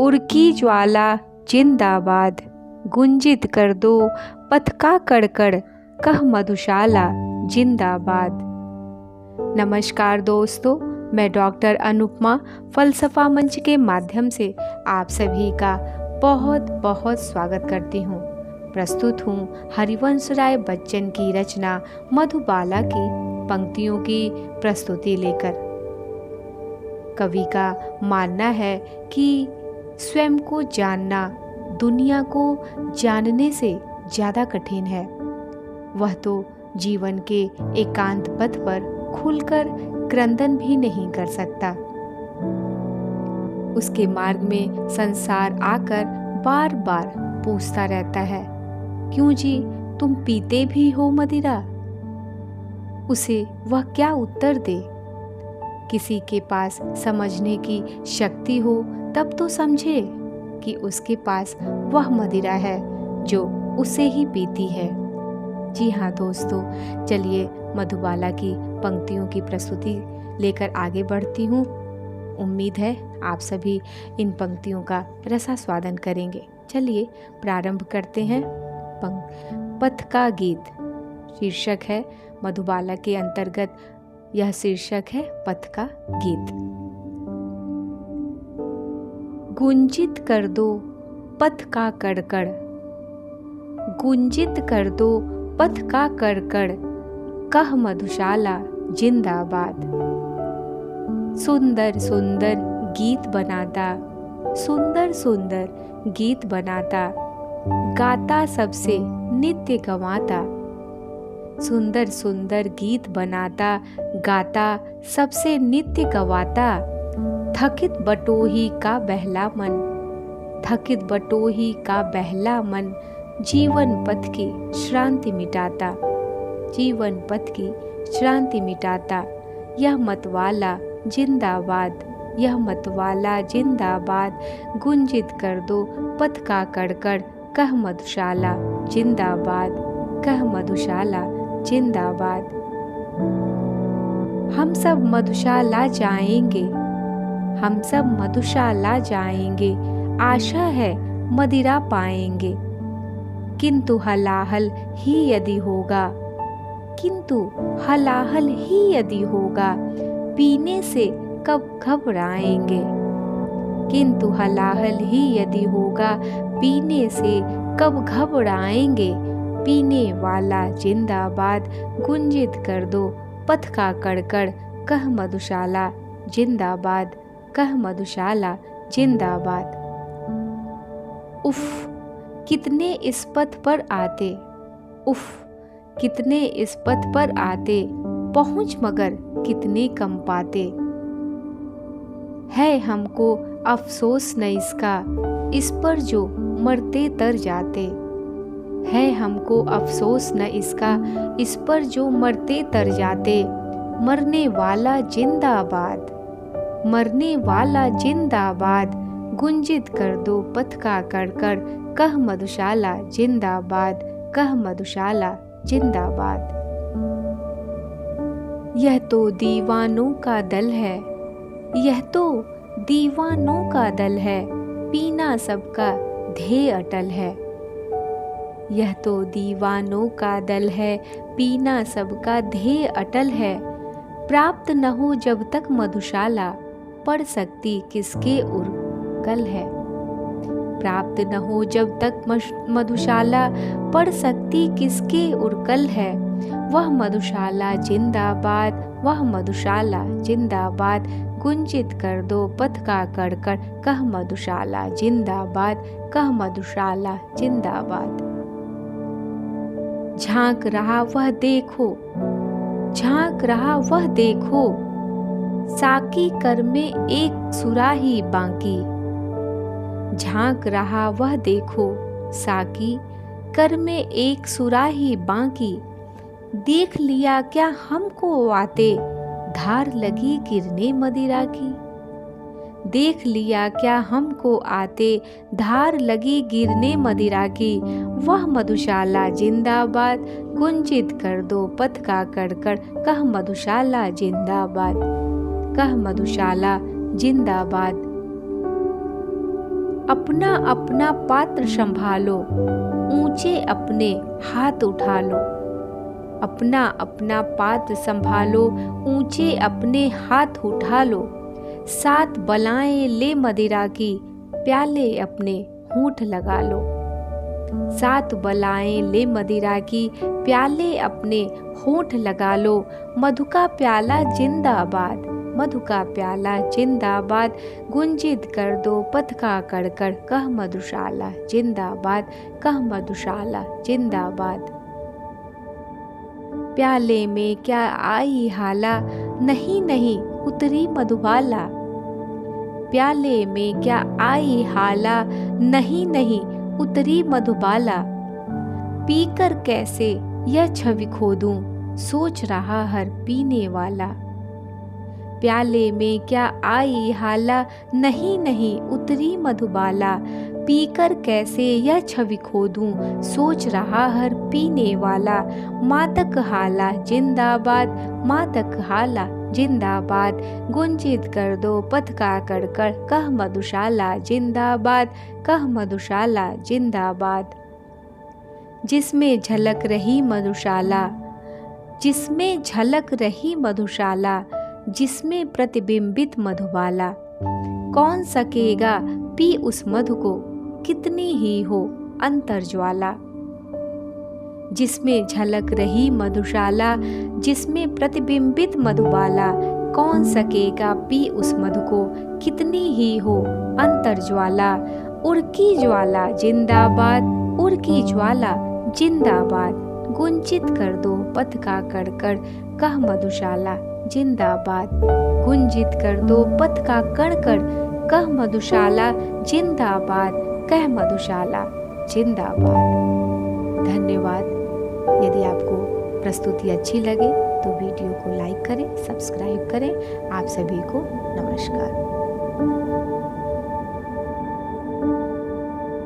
उड़की ज्वाला जिंदाबाद, गुंजित कर दो पथ का कड़कड़, कह मधुशाला जिंदाबाद। नमस्कार दोस्तों, मैं डॉक्टर अनुपमा फलसफा मंच के माध्यम से आप सभी का बहुत बहुत स्वागत करती हूँ। प्रस्तुत हूँ हरिवंश राय बच्चन की रचना मधुबाला की पंक्तियों की प्रस्तुति लेकर। कवि का मानना है कि स्वयं को जानना दुनिया को जानने से ज़्यादा कठिन है। वह तो जीवन के एकांत पथ पर खुलकर क्रंदन भी नहीं कर सकता। उसके मार्ग में संसार आकर बार बार पूछता रहता है, क्यों जी तुम पीते भी हो मदिरा? उसे वह क्या उत्तर दे? किसी के पास समझने की शक्ति हो तब तो समझे कि उसके पास वह मदिरा है जो उसे ही पीती है। जी हाँ दोस्तों, चलिए मधुबाला की पंक्तियों की प्रस्तुति लेकर आगे बढ़ती हूँ। उम्मीद है आप सभी इन पंक्तियों का रसास्वादन करेंगे। चलिए प्रारंभ करते हैं। पथ का गीत शीर्षक है मधुबाला के अंतर्गत। यह शीर्षक है पथ का गीत। गुंजित कर दो पथ का कड़कड़, गुंजित कर दो पथ का कड़कड़, कह मधुशाला जिंदाबाद। सुंदर सुंदर गीत बनाता, सुंदर सुंदर गीत बनाता, गाता सबसे नित्य गवाता। सुंदर सुंदर गीत बनाता, गाता सबसे नित्य गवाता। थकित बटोही का बहला मन, थकित बटोही का बहला मन, जीवन पथ की श्रांति मिटाता, जीवन पथ की श्रांति मिटाता। यह मतवाला जिंदाबाद, यह मतवाला जिंदाबाद, गुंजित कर दो पथ का कड़कड़, कह मधुशाला जिंदाबाद, कह मधुशाला जिंदाबाद। हम सब मधुशाला जाएंगे, हम सब मधुशाला जाएंगे, आशा है मदिरा पाएंगे। किंतु हलाहल ही यदि होगा, किंतु हलाहल ही यदि होगा, पीने से कब घबराएंगे। किंतु हलाहल ही यदि होगा, पीने से कब घबराएंगे। पीने वाला जिंदाबाद, गुंजित कर दो पथ का कड़कड़, कह मधुशाला जिंदाबाद, कह मधुशाला जिंदाबाद। उफ कितने इस पथ पर आते, उफ कितने इस पथ पर आते, पहुंच मगर कितने कम पाते। है हमको अफसोस न इसका, इस पर जो मरते तर जाते। है हमको अफसोस न इसका, इस पर जो मरते तर जाते। मरने वाला जिंदाबाद, मरने वाला जिंदाबाद, गुंजित कर दो पथ का कड़कड़, कह मधुशाला जिंदाबाद, कह मधुशाला जिंदाबाद। यह तो दीवानों का दल है, यह तो दीवानों का दल है, पीना सबका ध्येय अटल है। यह तो दीवानों का दल है, पीना सबका ध्येय अटल है। प्राप्त न हो जब तक मधुशाला, पढ़ सकती किसके उर्कल है। प्राप्त न हो जब तक मधुशाला, पढ़ सकती किसके उर्कल है। वह मधुशाला जिंदाबाद, वह मधुशाला जिंदाबाद, गुंजित कर दो पथ का कड़कड़, कह मधुशाला जिंदाबाद, कह मधुशाला जिंदाबाद। झांक रहा वह देखो, झांक रहा वह देखो, साकी कर में एक सुराही बाकी। झांक रहा वह देखो, साकी कर में एक सुराही बाकी। देख लिया क्या हमको आते, धार लगी गिरने मदिरा की। देख लिया क्या हमको आते, धार लगी गिरने मदिरा की। वह मधुशाला जिंदाबाद, गुंजित कर दो पथ का कड़कड़, कह मधुशाला जिंदाबाद, कह मधुशाला जिंदाबाद। अपना अपना पात्र संभालो, ऊंचे अपने हाथ उठा लो। अपना अपना पात्र संभालो, ऊंचे अपने हाथ उठा लो। 7 बलाएं ले मदिरा की, प्याले अपने होंठ लगा लो। 7 बलाएं ले मदिरा की, प्याले अपने होंठ लगा लो। मधु का प्याला जिंदाबाद, मधु का प्याला जिंदाबाद। गुंजित कर दो पथ का कड़कड़, कह मधुशाला जिंदाबाद, कह मधुशाला जिंदाबाद। प्याले में क्या आई हाला, नहीं नहीं उतरी मधुबाला। प्याले में क्या आई हाला, नहीं नहीं उतरी मधुबाला। पीकर कैसे यह छवि खो दूं, सोच रहा हर पीने वाला। प्याले में क्या आई हाला, नहीं नहीं उतरी मधुबाला। पीकर कैसे यह छवि खो दूं, सोच रहा हर पीने वाला। मादक हाला जिंदाबाद, मादक हाला जिंदाबाद। गुंजित कर दो पथ का कड़कड़, कह मधुशाला जिंदाबाद, कह मधुशाला जिंदाबाद। जिसमें झलक रही मधुशाला, जिसमें झलक रही मधुशाला, जिसमें प्रतिबिंबित मधुबाला। कौन सकेगा पी उस मधु को, कितनी ही हो अंतर्ज्वाला। जिसमें झलक रही मधुशाला, जिसमें प्रतिबिंबित मधुबाला। कौन सकेगा पी उस मधु को, कितनी ही हो अंतर्ज्वाला। उड़की ज्वाला जिंदाबाद, उड़की ज्वाला जिंदाबाद। गुंजित कर दो पथ का कड़कड़, कह मधुशाला जिंदाबाद। गुंजित कर दो पथ का कड़कड़, कह मधुशाला जिंदाबाद, कह मधुशाला जिंदाबाद। धन्यवाद। यदि आपको प्रस्तुति अच्छी लगे तो वीडियो को लाइक करें, सब्सक्राइब करें। आप सभी को नमस्कार।